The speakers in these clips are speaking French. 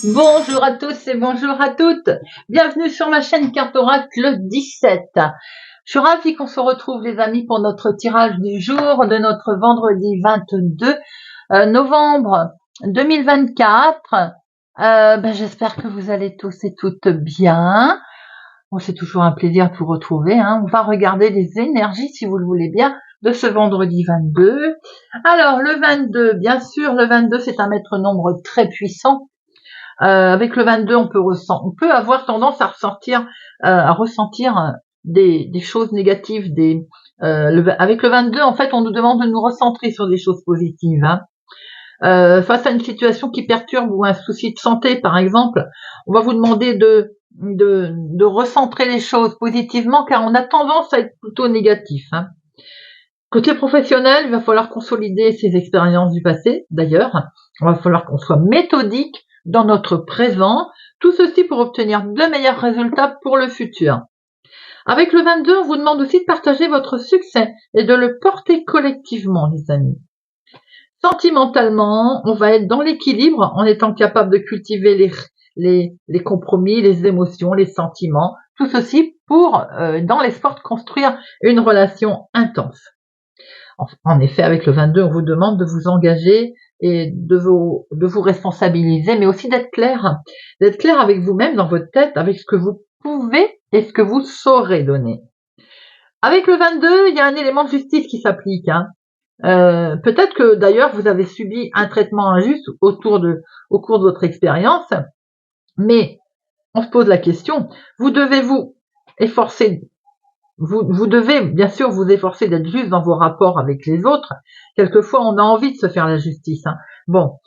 Bonjour à tous et bonjour à toutes. Bienvenue sur ma chaîne Carte Oracle 17. Je suis ravie qu'on se retrouve les amis pour notre tirage du jour de notre vendredi 22 novembre 2024. J'espère que vous allez tous et toutes bien. Bon, c'est toujours un plaisir de vous retrouver. On va regarder les énergies, si vous le voulez bien, de ce vendredi 22. Alors, le 22, bien sûr, le 22, c'est un maître nombre très puissant. Avec le 22, on peut avoir tendance à ressentir des choses négatives. Avec le 22, en fait, on nous demande de nous recentrer sur des choses positives. Face à une situation qui perturbe ou un souci de santé, par exemple, on va vous demander de recentrer les choses positivement, car on a tendance à être plutôt négatif. Côté professionnel, il va falloir consolider ses expériences du passé, d'ailleurs. Il va falloir qu'on soit méthodique dans notre présent, tout ceci pour obtenir de meilleurs résultats pour le futur. Avec le 22, on vous demande aussi de partager votre succès et de le porter collectivement, les amis. Sentimentalement, on va être dans l'équilibre en étant capable de cultiver les compromis, les émotions, les sentiments, tout ceci dans l'espoir de construire une relation intense. En effet, avec le 22, on vous demande de vous engager et de vous responsabiliser, mais aussi d'être clair avec vous-même dans votre tête, avec ce que vous pouvez et ce que vous saurez donner. Avec le 22, il y a un élément de justice qui s'applique. Peut-être que d'ailleurs vous avez subi un traitement injuste au cours de votre expérience, mais on se pose la question, vous devez bien sûr vous efforcer d'être juste dans vos rapports avec les autres. Quelquefois, on a envie de se faire la justice. Bon,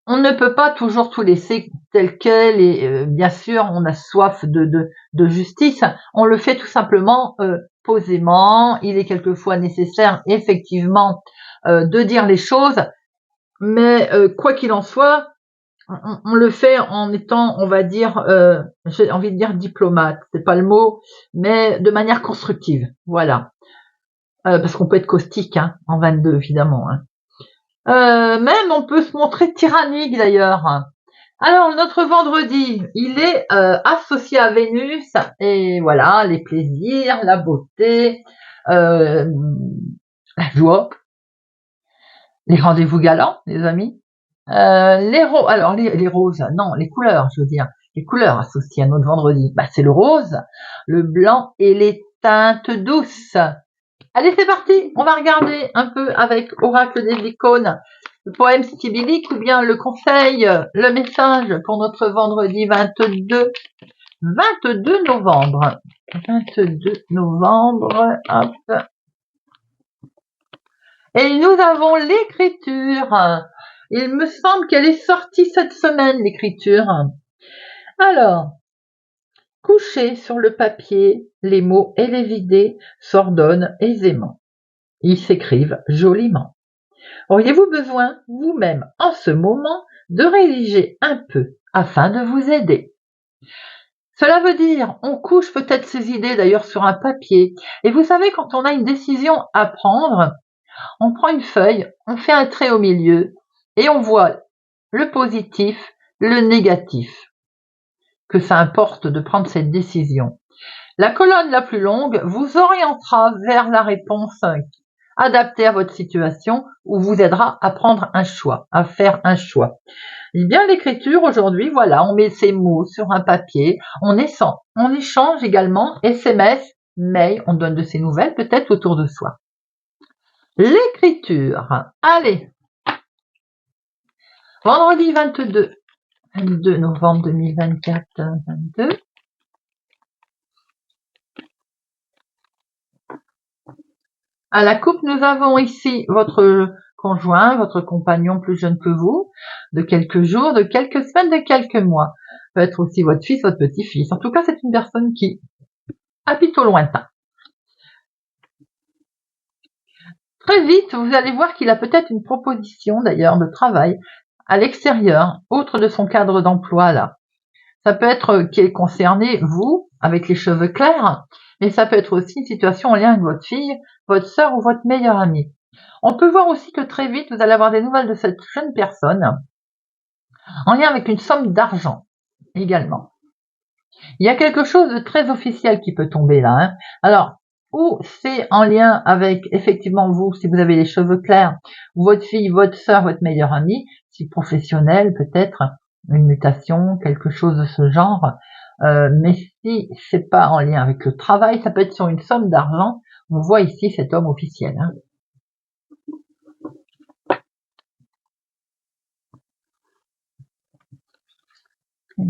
on ne peut pas toujours tout laisser tel quel et bien sûr, on a soif de justice. On le fait tout simplement posément. Il est quelquefois nécessaire, effectivement, de dire les choses, mais quoi qu'il en soit, on le fait en étant, on va dire, j'ai envie de dire diplomate, c'est pas le mot, mais de manière constructive, voilà. Parce qu'on peut être caustique en 22, évidemment. Même on peut se montrer tyrannique d'ailleurs. Alors notre vendredi, il est associé à Vénus, et voilà, les plaisirs, la beauté, la joie, les rendez-vous galants, les amis. Les roses, non, les couleurs, je veux dire, les couleurs associées à notre vendredi, c'est le rose, le blanc et les teintes douces. Allez, c'est parti, on va regarder un peu avec Oracle des icônes, le poème sibylique ou bien le conseil, le message pour notre vendredi 22 novembre. 22 novembre, hop. Et nous avons l'écriture. Il me semble qu'elle est sortie cette semaine, l'écriture. Alors, couchés sur le papier, les mots et les idées s'ordonnent aisément. Ils s'écrivent joliment. Auriez-vous besoin, vous-même, en ce moment, de rédiger un peu afin de vous aider? Cela veut dire, on couche peut-être ses idées d'ailleurs sur un papier. Et vous savez, quand on a une décision à prendre, on prend une feuille, on fait un trait au milieu et on voit le positif, le négatif, que ça importe de prendre cette décision. La colonne la plus longue vous orientera vers la réponse adaptée à votre situation ou vous aidera à prendre un choix, à faire un choix. Et bien l'écriture aujourd'hui, voilà, on met ces mots sur un papier, on échange également SMS, mail, on donne de ses nouvelles peut-être autour de soi. L'écriture, allez, vendredi 22 novembre 2024, 22. À la coupe, nous avons ici votre conjoint, votre compagnon plus jeune que vous, de quelques jours, de quelques semaines, de quelques mois. Peut être aussi votre fils, votre petit-fils. En tout cas, c'est une personne qui habite au lointain. Très vite, vous allez voir qu'il a peut-être une proposition d'ailleurs de travail à l'extérieur, autre de son cadre d'emploi là. Ça peut être qu'il est concerné, vous, avec les cheveux clairs, mais ça peut être aussi une situation en lien avec votre fille, votre sœur ou votre meilleure amie. On peut voir aussi que très vite, vous allez avoir des nouvelles de cette jeune personne en lien avec une somme d'argent également. Il y a quelque chose de très officiel qui peut tomber là. Hein. Alors, ou c'est en lien avec effectivement vous, si vous avez les cheveux clairs, votre fille, votre sœur, votre meilleure amie, si professionnel peut-être, une mutation, quelque chose de ce genre. Mais si c'est pas en lien avec le travail, ça peut être sur une somme d'argent. On voit ici cet homme officiel. Hein. 1,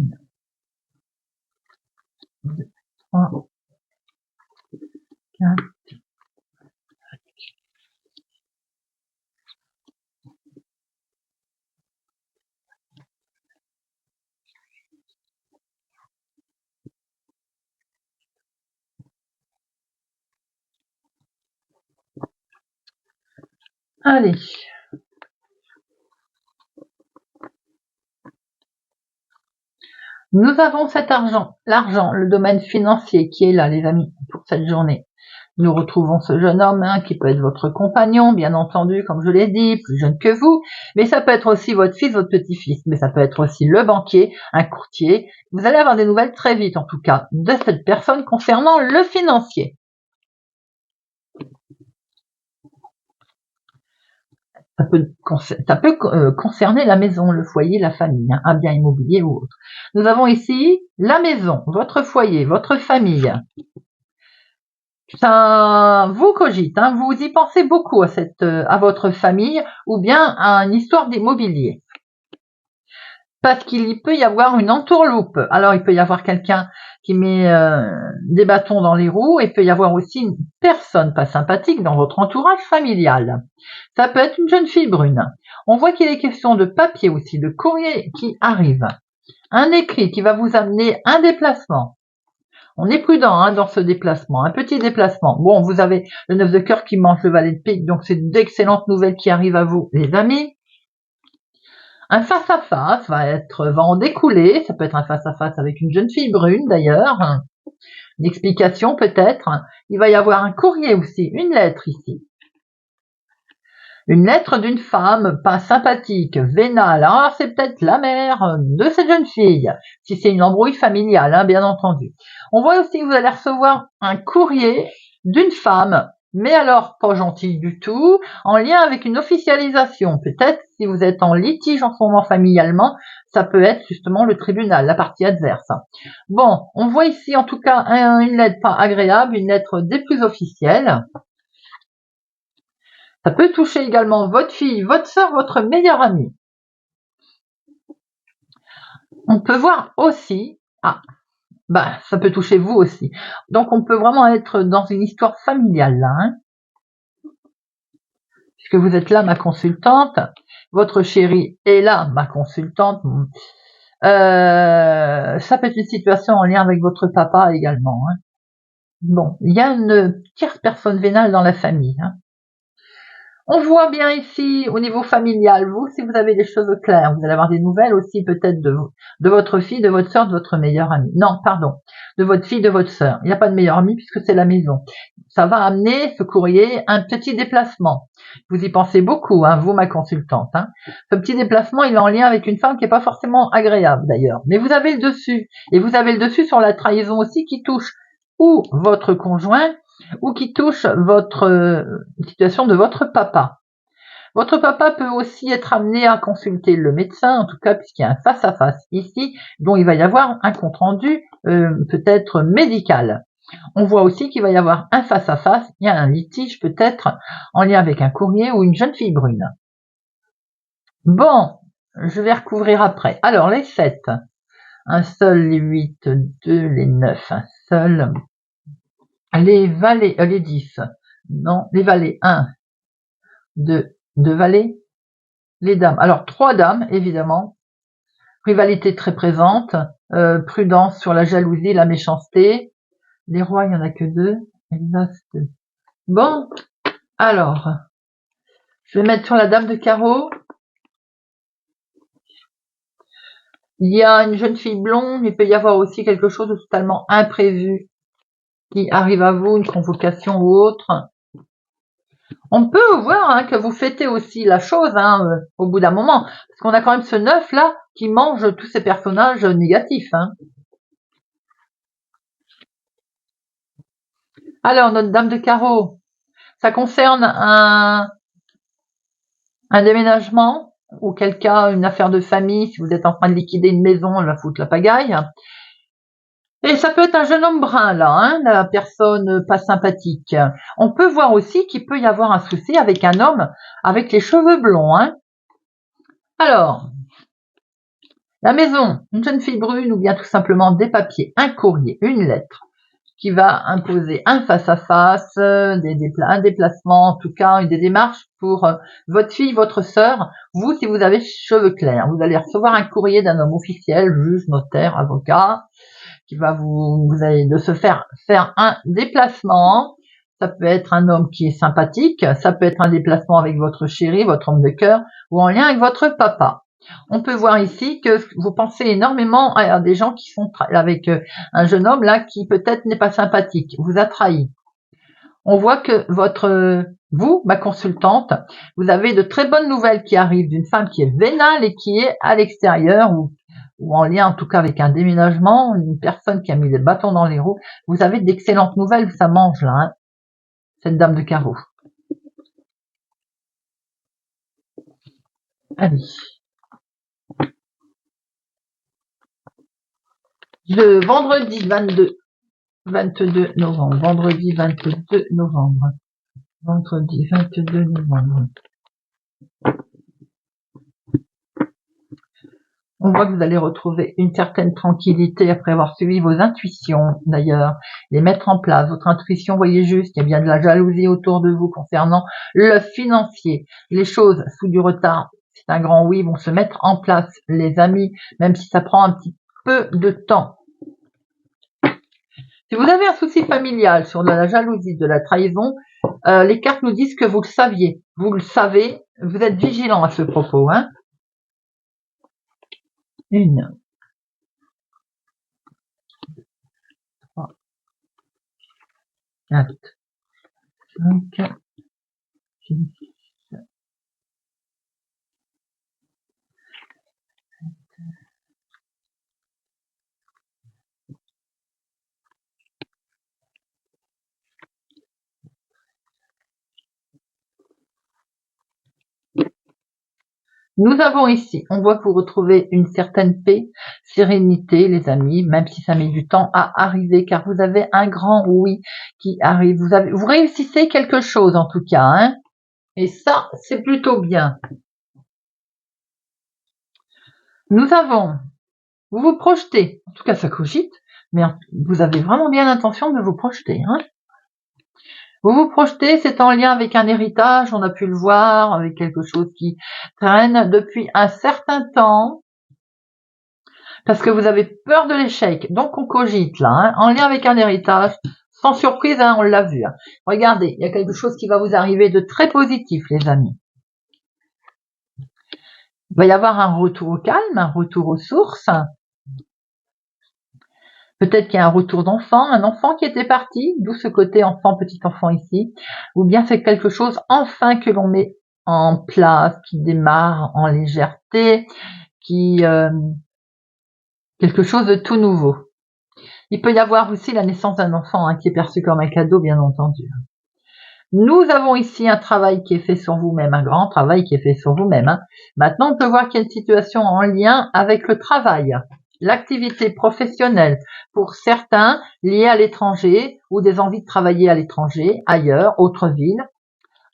2, 3, 4. Allez. Nous avons cet argent, l'argent, le domaine financier qui est là, les amis, pour cette journée. Nous retrouvons ce jeune homme hein, qui peut être votre compagnon, bien entendu, comme je l'ai dit, plus jeune que vous, mais ça peut être aussi votre fils, votre petit-fils, mais ça peut être aussi le banquier, un courtier. Vous allez avoir des nouvelles très vite, en tout cas, de cette personne concernant le financier. Ça peut concerner la maison, le foyer, la famille, hein, un bien immobilier ou autre. Nous avons ici la maison, votre foyer, votre famille. Ça vous cogite, hein, vous y pensez beaucoup à votre famille ou bien à une histoire d'immobilier. Parce qu'il peut y avoir une entourloupe. Alors, il peut y avoir quelqu'un qui met des bâtons dans les roues et il peut y avoir aussi une personne pas sympathique dans votre entourage familial. Ça peut être une jeune fille brune. On voit qu'il est question de papier aussi, de courrier qui arrive. Un écrit qui va vous amener un déplacement. On est prudent hein, dans ce déplacement, un petit déplacement. Bon, vous avez le 9 de cœur qui mange le valet de pique, donc c'est d'excellentes nouvelles qui arrivent à vous, les amis. Un face-à-face va en découler, ça peut être un face-à-face avec une jeune fille brune d'ailleurs, une explication peut-être. Il va y avoir un courrier aussi, une lettre ici. Une lettre d'une femme pas sympathique, vénale. Alors c'est peut-être la mère de cette jeune fille, si c'est une embrouille familiale, hein, bien entendu. On voit aussi que vous allez recevoir un courrier d'une femme, mais alors pas gentille du tout, en lien avec une officialisation. Peut-être si vous êtes en litige en ce moment familialement, ça peut être justement le tribunal, la partie adverse. Bon, on voit ici en tout cas une lettre pas agréable, une lettre des plus officielles. Ça peut toucher également votre fille, votre sœur, votre meilleure amie. On peut voir aussi, ça peut toucher vous aussi. Donc on peut vraiment être dans une histoire familiale là, hein, puisque vous êtes là, ma consultante. Votre chérie est là, ma consultante. Ça peut être une situation en lien avec votre papa également. Hein. Bon, il y a une tierce personne vénale dans la famille. Hein. On voit bien ici, au niveau familial, vous, si vous avez des choses claires, vous allez avoir des nouvelles aussi peut-être de votre fille, de votre sœur, de votre meilleure amie. Non, pardon, de votre fille, de votre sœur. Il n'y a pas de meilleure amie puisque c'est la maison. Ça va amener, ce courrier, un petit déplacement. Vous y pensez beaucoup, hein, vous, ma consultante. Hein. Ce petit déplacement, il est en lien avec une femme qui n'est pas forcément agréable d'ailleurs. Mais vous avez le dessus. Et vous avez le dessus sur la trahison aussi qui touche ou votre conjoint, ou qui touche votre situation de votre papa. Votre papa peut aussi être amené à consulter le médecin, en tout cas puisqu'il y a un face-à-face ici, dont il va y avoir un compte-rendu peut-être médical. On voit aussi qu'il va y avoir un face-à-face, il y a un litige peut-être en lien avec un courrier ou une jeune fille brune. Bon, je vais recouvrir après. Alors, les 7, un seul, les 8, 2, les 9, un seul... Les valets, les 10, non, les valets, 1, 2 valets, les dames. Alors, 3 dames, évidemment, rivalité très présente, prudence sur la jalousie, la méchanceté. Les rois, il n'y en a que 2, Bon, alors, je vais mettre sur la dame de carreau. Il y a une jeune fille blonde, il peut y avoir aussi quelque chose de totalement imprévu qui arrive à vous, une convocation ou autre. On peut voir hein, que vous fêtez aussi la chose hein, au bout d'un moment, parce qu'on a quand même ce 9 là qui mange tous ces personnages négatifs. Hein. Alors, notre dame de carreau, ça concerne un déménagement, ou quel cas une affaire de famille, si vous êtes en train de liquider une maison, elle va foutre la pagaille. Et ça peut être un jeune homme brun, là, hein, la personne pas sympathique. On peut voir aussi qu'il peut y avoir un souci avec un homme avec les cheveux blonds. Hein. Alors, la maison, une jeune fille brune ou bien tout simplement des papiers, un courrier, une lettre qui va imposer un face-à-face, un déplacement, en tout cas des démarches pour votre fille, votre sœur. Vous, si vous avez cheveux clairs, vous allez recevoir un courrier d'un homme officiel, juge, notaire, avocat, qui va vous allez de se faire un déplacement. Ça peut être un homme qui est sympathique, ça peut être un déplacement avec votre chéri, votre homme de cœur, ou en lien avec votre papa. On peut voir ici que vous pensez énormément à des gens qui sont avec un jeune homme là qui peut-être n'est pas sympathique, vous a trahi. On voit que vous, ma consultante, vous avez de très bonnes nouvelles qui arrivent d'une femme qui est vénale et qui est à l'extérieur ou en lien en tout cas avec un déménagement, une personne qui a mis des bâtons dans les roues. Vous avez d'excellentes nouvelles, ça mange là, hein, cette dame de carreau. Allez. Le vendredi 22 novembre. Vendredi 22 novembre. Vendredi 22 novembre. On voit que vous allez retrouver une certaine tranquillité après avoir suivi vos intuitions, d'ailleurs, les mettre en place. Votre intuition, voyez juste, il y a bien de la jalousie autour de vous concernant le financier. Les choses sous du retard, c'est un grand oui, vont se mettre en place, les amis, même si ça prend un petit peu de temps. Si vous avez un souci familial sur de la jalousie, de la trahison, les cartes nous disent que vous le saviez. Vous le savez, vous êtes vigilant à ce propos. Hein. 1, 3, 4, 5, 6, Nous avons ici, on voit que vous retrouvez une certaine paix, sérénité, les amis, même si ça met du temps à arriver, car vous avez un grand oui qui arrive. Vous réussissez quelque chose en tout cas, hein, et ça, c'est plutôt bien. Nous avons, vous vous projetez, en tout cas ça cogite, mais vous avez vraiment bien l'intention de vous projeter, hein. Vous vous projetez, c'est en lien avec un héritage, on a pu le voir, avec quelque chose qui traîne depuis un certain temps, parce que vous avez peur de l'échec, donc on cogite là, hein, en lien avec un héritage, sans surprise, hein, on l'a vu. Hein. Regardez, il y a quelque chose qui va vous arriver de très positif, les amis. Il va y avoir un retour au calme, un retour aux sources. Peut-être qu'il y a un retour d'enfant, un enfant qui était parti, d'où ce côté enfant, petit enfant ici, ou bien c'est quelque chose enfin que l'on met en place, qui démarre en légèreté, quelque chose de tout nouveau. Il peut y avoir aussi la naissance d'un enfant qui est perçu comme un cadeau, bien entendu. Nous avons ici un travail qui est fait sur vous-même, un grand travail qui est fait sur vous-même. Hein. Maintenant, on peut voir qu'il y a une situation en lien avec le travail. L'activité professionnelle, pour certains, liée à l'étranger ou des envies de travailler à l'étranger, ailleurs, autre ville,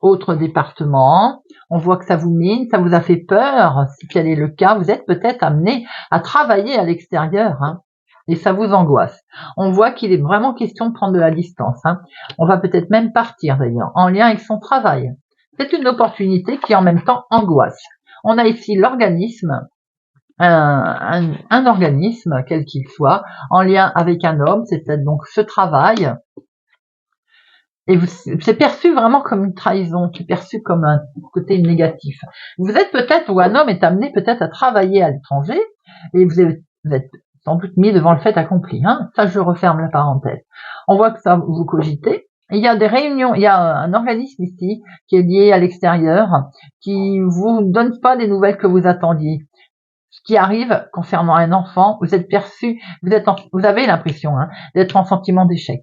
autre département. On voit que ça vous mine, ça vous a fait peur. Si tel est le cas, vous êtes peut-être amené à travailler à l'extérieur. Hein, et ça vous angoisse. On voit qu'il est vraiment question de prendre de la distance. Hein. On va peut-être même partir d'ailleurs, en lien avec son travail. C'est une opportunité qui en même temps angoisse. On a ici l'organisme, un organisme, quel qu'il soit, en lien avec un homme, c'est peut-être donc ce travail, et c'est perçu vraiment comme une trahison, c'est perçu comme un côté négatif. Vous êtes peut-être, ou un homme est amené peut-être à travailler à l'étranger, et vous êtes sans doute mis devant le fait accompli. Hein. Ça, je referme la parenthèse. On voit que ça vous cogitez. Il y a des réunions, il y a un organisme ici qui est lié à l'extérieur, qui vous donne pas des nouvelles que vous attendiez. qui arrive concernant un enfant, vous êtes perçu, vous avez l'impression d'être en sentiment d'échec.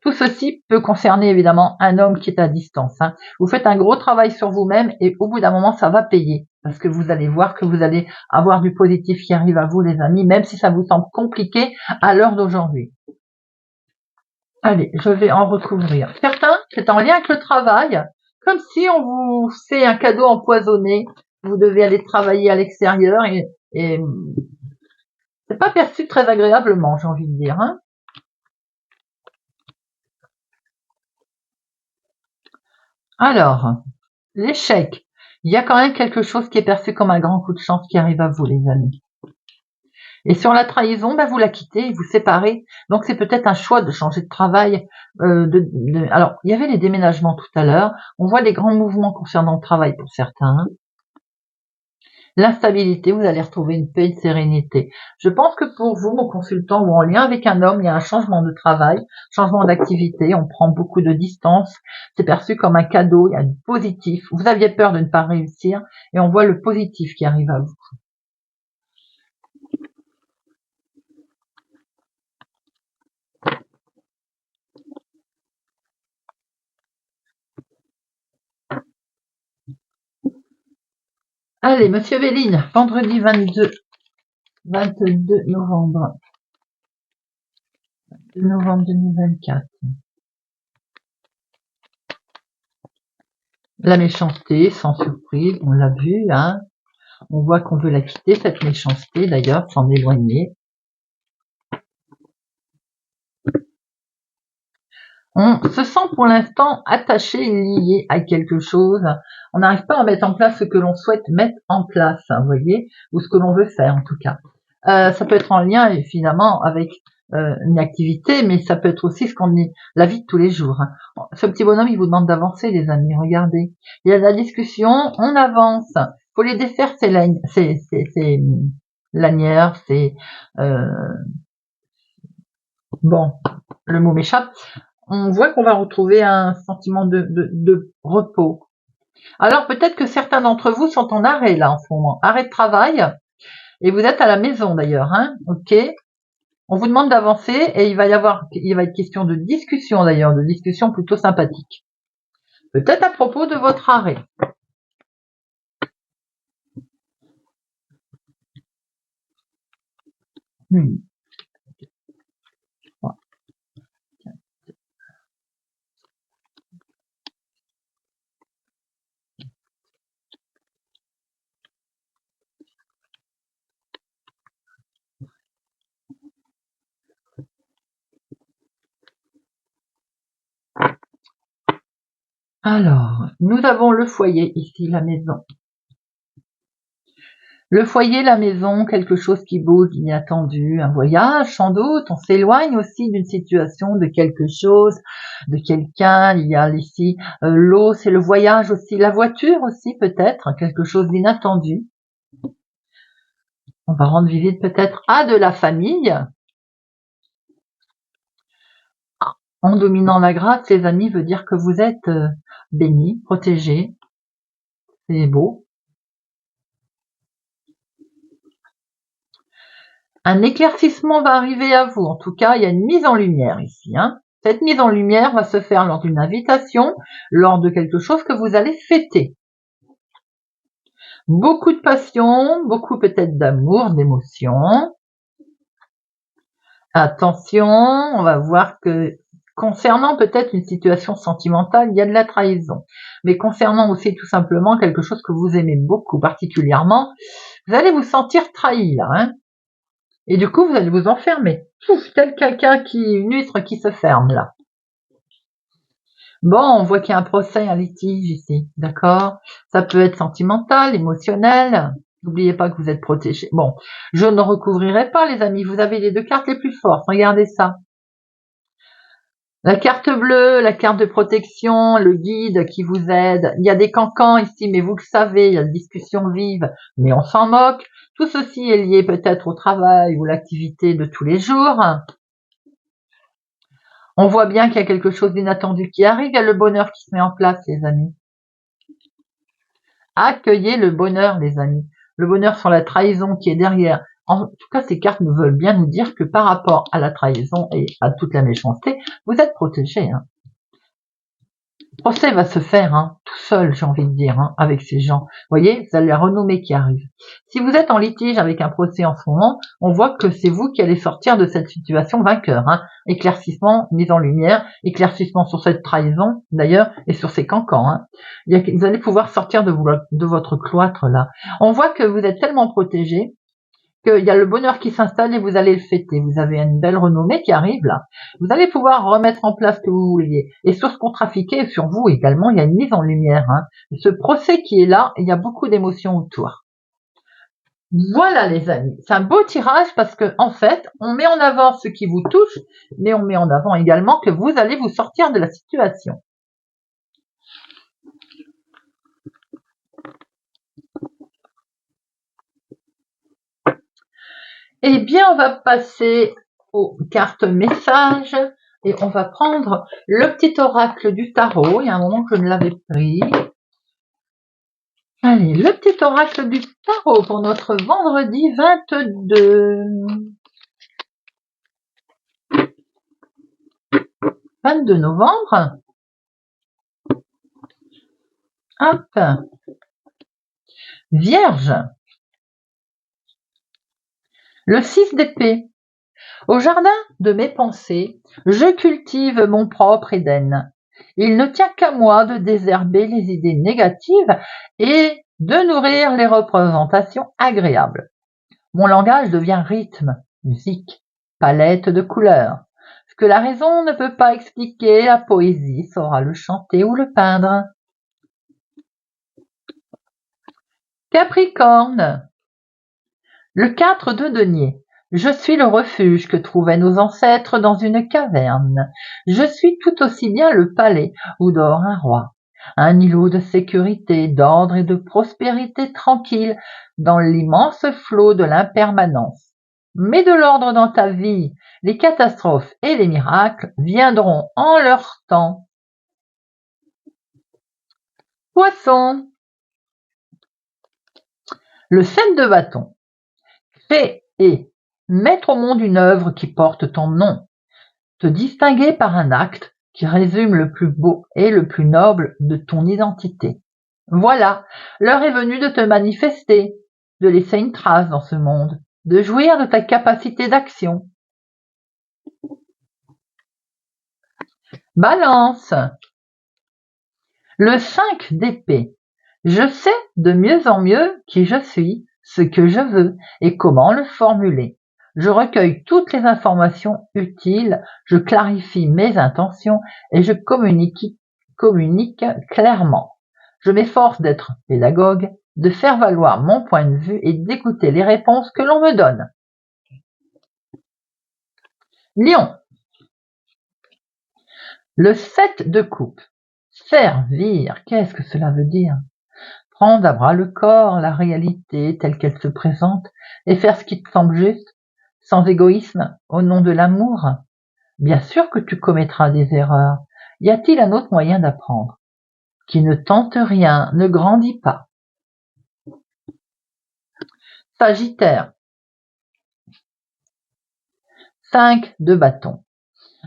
Tout ceci peut concerner évidemment un homme qui est à distance. Vous faites un gros travail sur vous-même et au bout d'un moment, ça va payer. Parce que vous allez voir que vous allez avoir du positif qui arrive à vous, les amis, même si ça vous semble compliqué à l'heure d'aujourd'hui. Allez, je vais en recouvrir. Certains, c'est en lien avec le travail, comme si on vous fait un cadeau empoisonné. Vous devez aller travailler à l'extérieur et c'est pas perçu très agréablement, j'ai envie de dire. Alors, l'échec. Il y a quand même quelque chose qui est perçu comme un grand coup de chance qui arrive à vous, les amis. Et sur la trahison, vous la quittez, vous séparez. Donc c'est peut-être un choix de changer de travail. Alors, il y avait les déménagements tout à l'heure. On voit des grands mouvements concernant le travail pour certains. L'instabilité, vous allez retrouver une paix, une sérénité. Je pense que pour vous, mon consultant, ou en lien avec un homme, il y a un changement de travail, changement d'activité, on prend beaucoup de distance, c'est perçu comme un cadeau, il y a du positif. Vous aviez peur de ne pas réussir et on voit le positif qui arrive à vous. Allez, Monsieur Béline, vendredi 22 novembre. 22 novembre 2024. La méchanceté, sans surprise, on l'a vu, On voit qu'on veut la quitter, cette méchanceté, d'ailleurs, s'en éloigner. On se sent pour l'instant attaché et lié à quelque chose. On n'arrive pas à mettre en place ce que l'on souhaite mettre en place, vous voyez, ou ce que l'on veut faire en tout cas. Ça peut être en lien évidemment avec une activité, mais ça peut être aussi ce qu'on dit, la vie de tous les jours. Ce petit bonhomme, il vous demande d'avancer, les amis. Regardez, il y a de la discussion, on avance. Faut les défaire, ces lanières, bon, le mot m'échappe. On voit qu'on va retrouver un sentiment de repos. Alors peut-être que certains d'entre vous sont en arrêt là en ce moment, arrêt de travail, et vous êtes à la maison d'ailleurs, ok. On vous demande d'avancer et il va être question de discussion d'ailleurs, de discussion plutôt sympathique. Peut-être à propos de votre arrêt. Alors, nous avons le foyer ici, la maison. Le foyer, la maison, quelque chose qui bouge, inattendu, un voyage sans doute, on s'éloigne aussi d'une situation, de quelque chose, de quelqu'un, il y a ici l'eau, c'est le voyage aussi, la voiture aussi peut-être, quelque chose d'inattendu. On va rendre visite peut-être à de la famille. En dominant la grâce, les amis, veut dire que vous êtes bénis, protégés. C'est beau. Un éclaircissement va arriver à vous. En tout cas, il y a une mise en lumière ici. Cette mise en lumière va se faire lors d'une invitation, lors de quelque chose que vous allez fêter. Beaucoup de passion, beaucoup peut-être d'amour, d'émotion. Attention, on va voir que concernant peut-être une situation sentimentale, il y a de la trahison. Mais concernant aussi tout simplement quelque chose que vous aimez beaucoup particulièrement, vous allez vous sentir trahi là. Et du coup, vous allez vous enfermer. Pouf, tel une huître qui se ferme là. Bon, on voit qu'il y a un procès, un litige ici, d'accord? Ça peut être sentimental, émotionnel. N'oubliez pas que vous êtes protégé. Bon, je ne recouvrirai pas, les amis. Vous avez les deux cartes les plus fortes. Regardez ça. La carte bleue, la carte de protection, le guide qui vous aide. Il y a des cancans ici, mais vous le savez, il y a des discussions vives, mais on s'en moque. Tout ceci est lié peut-être au travail ou l'activité de tous les jours. On voit bien qu'il y a quelque chose d'inattendu qui arrive, il y a le bonheur qui se met en place, les amis. Accueillez le bonheur, les amis. le bonheur sur la trahison qui est derrière. En tout cas, ces cartes nous veulent bien nous dire que par rapport à la trahison et à toute la méchanceté, vous êtes protégé. Le procès va se faire tout seul, j'ai envie de dire, avec ces gens. Vous voyez, vous avez la renommée qui arrive. Si vous êtes en litige avec un procès en ce moment, on voit que c'est vous qui allez sortir de cette situation vainqueur. Éclaircissement, mise en lumière, éclaircissement sur cette trahison, d'ailleurs, et sur ces cancans. Vous allez pouvoir sortir de votre cloître là. On voit que vous êtes tellement protégé qu'il y a le bonheur qui s'installe et vous allez le fêter. Vous avez une belle renommée qui arrive là. Vous allez pouvoir remettre en place ce que vous vouliez. Et sur ce qu'on trafiquait, et sur vous également, il y a une mise en lumière. Ce procès qui est là, il y a beaucoup d'émotions autour. Voilà les amis, c'est un beau tirage parce que en fait, on met en avant ce qui vous touche, mais on met en avant également que vous allez vous sortir de la situation. Eh bien, on va passer aux cartes messages et on va prendre le petit oracle du tarot. Il y a un moment que je ne l'avais pris. Allez, le petit oracle du tarot pour notre vendredi 22. 22 novembre. Hop. Vierge. Le 6 d'épée. Au jardin de mes pensées, je cultive mon propre Éden. Il ne tient qu'à moi de désherber les idées négatives et de nourrir les représentations agréables. Mon langage devient rythme, musique, palette de couleurs. Ce que la raison ne peut pas expliquer, la poésie saura le chanter ou le peindre. Capricorne. Le 4 de denier. Je suis le refuge que trouvaient nos ancêtres dans une caverne. Je suis tout aussi bien le palais où dort un roi. Un îlot de sécurité, d'ordre et de prospérité tranquille dans l'immense flot de l'impermanence. Mets de l'ordre dans ta vie, les catastrophes et les miracles viendront en leur temps. Poisson. Le 7 de bâton. Créer, mettre au monde une œuvre qui porte ton nom. Te distinguer par un acte qui résume le plus beau et le plus noble de ton identité. Voilà, l'heure est venue de te manifester, de laisser une trace dans ce monde, de jouir de ta capacité d'action. Balance. Le 5 d'épée. Je sais de mieux en mieux qui je suis, ce que je veux et comment le formuler. Je recueille toutes les informations utiles, je clarifie mes intentions et je communique clairement. Je m'efforce d'être pédagogue, de faire valoir mon point de vue et d'écouter les réponses que l'on me donne. Lion. Le 7 de coupe. Servir, qu'est-ce que cela veut dire? Prendre à bras le corps la réalité telle qu'elle se présente et faire ce qui te semble juste, sans égoïsme, au nom de l'amour. Bien sûr que tu commettras des erreurs. Y a-t-il un autre moyen d'apprendre? Qui ne tente rien, ne grandit pas. Sagittaire. 5 de bâton.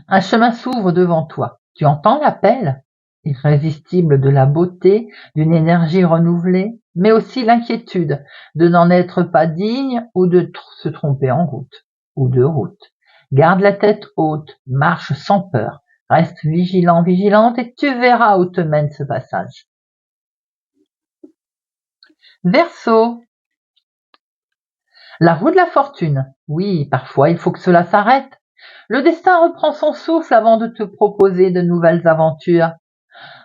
Un chemin s'ouvre devant toi. Tu entends l'appel irrésistible de la beauté, d'une énergie renouvelée, mais aussi l'inquiétude de n'en être pas digne ou de se tromper en route ou de route. Garde la tête haute, marche sans peur, reste vigilant, vigilante et tu verras où te mène ce passage. Verseau. La roue de la fortune. Oui, parfois il faut que cela s'arrête. Le destin reprend son souffle avant de te proposer de nouvelles aventures.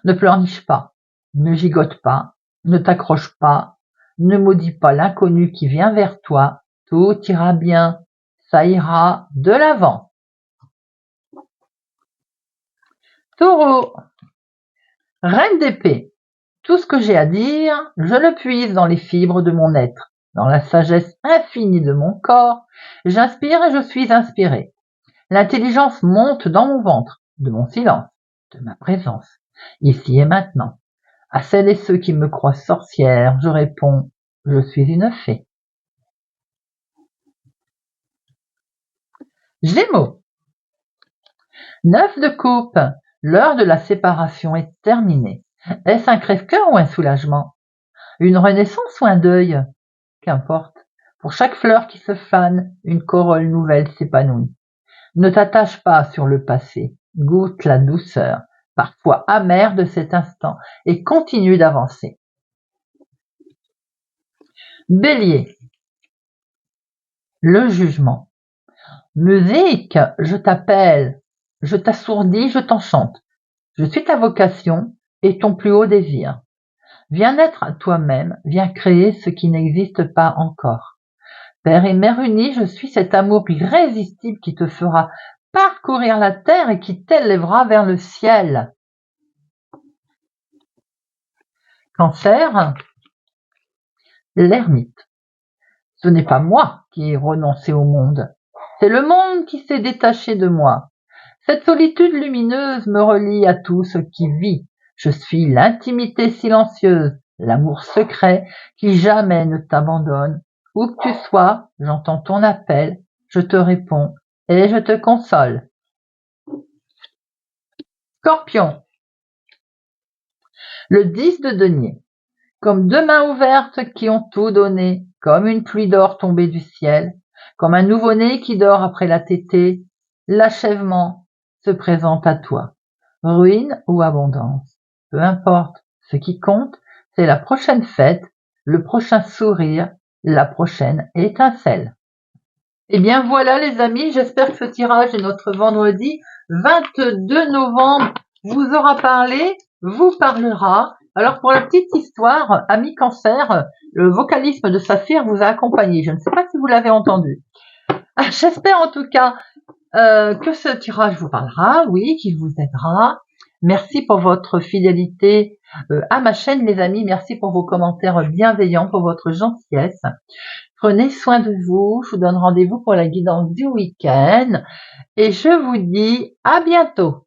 Ne pleurniche pas, ne gigote pas, ne t'accroche pas, ne maudis pas l'inconnu qui vient vers toi, tout ira bien, ça ira de l'avant. Taureau. Reine d'épée. Tout ce que j'ai à dire, je le puise dans les fibres de mon être, dans la sagesse infinie de mon corps. J'inspire et je suis inspiré. L'intelligence monte dans mon ventre, de mon silence, de ma présence, ici et maintenant. À celles et ceux qui me croient sorcière, je réponds je suis une fée. Gémeaux. 9 de coupe, l'heure de la séparation est terminée. Est-ce un crève-cœur ou un soulagement? Une renaissance ou un deuil? Qu'importe. Pour chaque fleur qui se fane, une corolle nouvelle s'épanouit. Ne t'attache pas sur le passé, goûte la douceur, parfois amère de cet instant, et continue d'avancer. Bélier. Le jugement. Musique, je t'appelle, je t'assourdis, je t'enchante. Je suis ta vocation et ton plus haut désir. Viens naître à toi-même, viens créer ce qui n'existe pas encore. Père et Mère unis, je suis cet amour irrésistible qui te fera parcourir la terre et qui t'élèvera vers le ciel. Cancer, l'ermite. Ce n'est pas moi qui ai renoncé au monde, c'est le monde qui s'est détaché de moi. Cette solitude lumineuse me relie à tout ce qui vit. Je suis l'intimité silencieuse, l'amour secret qui jamais ne t'abandonne. Où que tu sois, j'entends ton appel, je te réponds et je te console. Scorpion. Le 10 de denier. Comme deux mains ouvertes qui ont tout donné, comme une pluie d'or tombée du ciel, comme un nouveau-né qui dort après la tétée, l'achèvement se présente à toi. Ruine ou abondance, peu importe, ce qui compte, c'est la prochaine fête, le prochain sourire, la prochaine étincelle. Eh bien voilà les amis, j'espère que ce tirage de notre vendredi 22 novembre vous aura parlé, vous parlera. Alors pour la petite histoire, ami Cancer, le vocalisme de Saphir vous a accompagné. Je ne sais pas si vous l'avez entendu. J'espère en tout cas que ce tirage vous parlera, oui, qu'il vous aidera. Merci pour votre fidélité à ma chaîne les amis, merci pour vos commentaires bienveillants, pour votre gentillesse. Prenez soin de vous, je vous donne rendez-vous pour la guidance du week-end et je vous dis à bientôt.